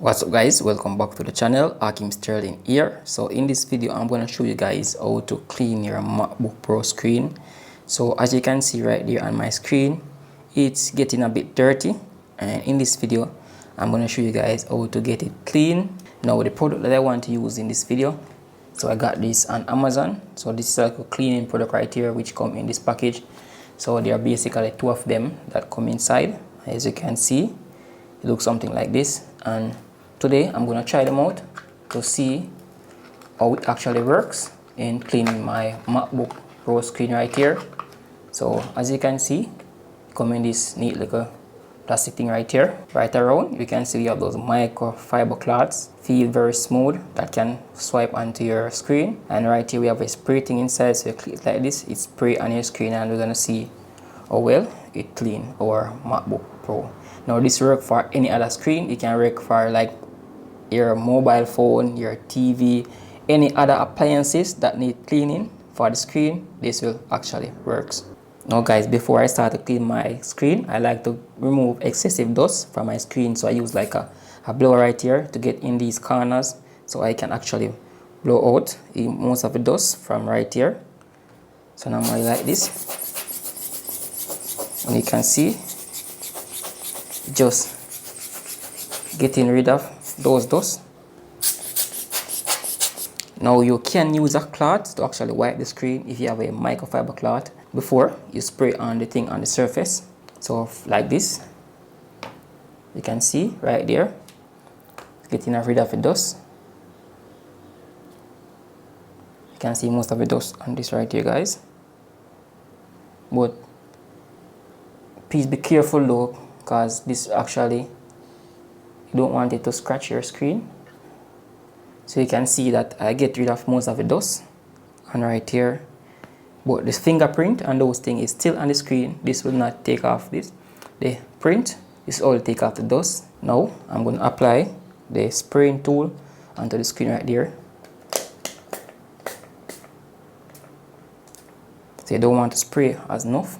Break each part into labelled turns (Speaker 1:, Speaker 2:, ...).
Speaker 1: What's up guys, welcome back to the channel. Ackeem Sterling here. So in this video I'm going to show you guys how to clean your MacBook Pro screen. So as you can see right there on my screen, it's getting a bit dirty, and in this video I'm going to show you guys how to get it clean. Now the product that I want to use in this video, so I got this on Amazon. So this is like a cleaning product right here which come in this package. So there are basically two of them that come inside. As you can see, it looks something like this, and today I'm going to try them out to see how it actually works in cleaning my MacBook Pro screen right here. So as you can see, come in this neat little plastic thing right here. Right around you can see we have those microfiber cloths, feel very smooth, that can swipe onto your screen. And right here we have a spray thing inside, so you click it like this, it spray on your screen, and we're gonna see how well it clean our MacBook Pro. Now this work for any other screen. It can work for like your mobile phone, your TV, any other appliances that need cleaning for the screen. This will actually works. Now guys, before I start to clean my screen, I like to remove excessive dust from my screen. So I use like a blower right here to get in these corners, so I can actually blow out most of the dust from right here. So normally like this, and you can see just getting rid of those dust. Now you can use a cloth to actually wipe the screen if you have a microfiber cloth before you spray on the thing on the surface. So like this, you can see right there, getting rid of the dust. You can see most of the dust on this right here guys, but please be careful though, because this actually, you don't want it to scratch your screen. So you can see that I get rid of most of the dust and right here, but this fingerprint and those things is still on the screen. This will not take off this. The print is all take off the dust. Now I'm going to apply the spraying tool onto the screen right there. So you don't want to spray as enough,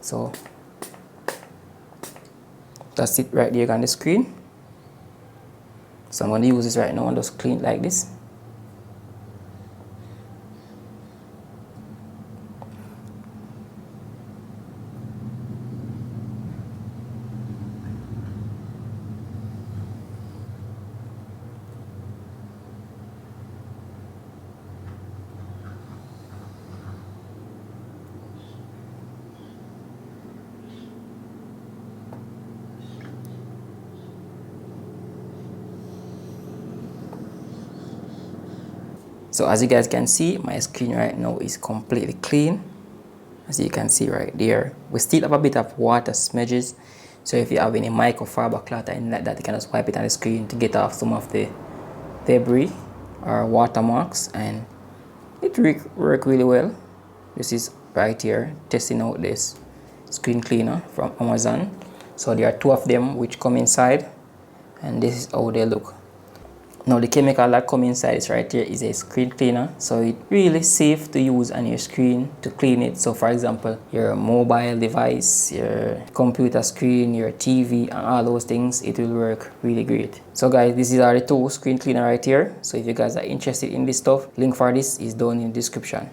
Speaker 1: so that's it right there on the screen. So I'm going to use this right now and just clean it like this. So as you guys can see, my screen right now is completely clean. As you can see right there, we still have a bit of water smudges. So if you have any microfiber cloth or anything like that, you can just wipe it on the screen to get off some of the debris or watermarks, and it works really well. This is right here, testing out this screen cleaner from Amazon. So there are two of them which come inside, and this is how they look. Now the chemical that comes inside is right here is a screen cleaner, so it's really safe to use on your screen to clean it. So for example, your mobile device, your computer screen, your TV, and all those things, it will work really great. So guys, this is our two screen cleaner right here. So if you guys are interested in this stuff, link for this is down in the description.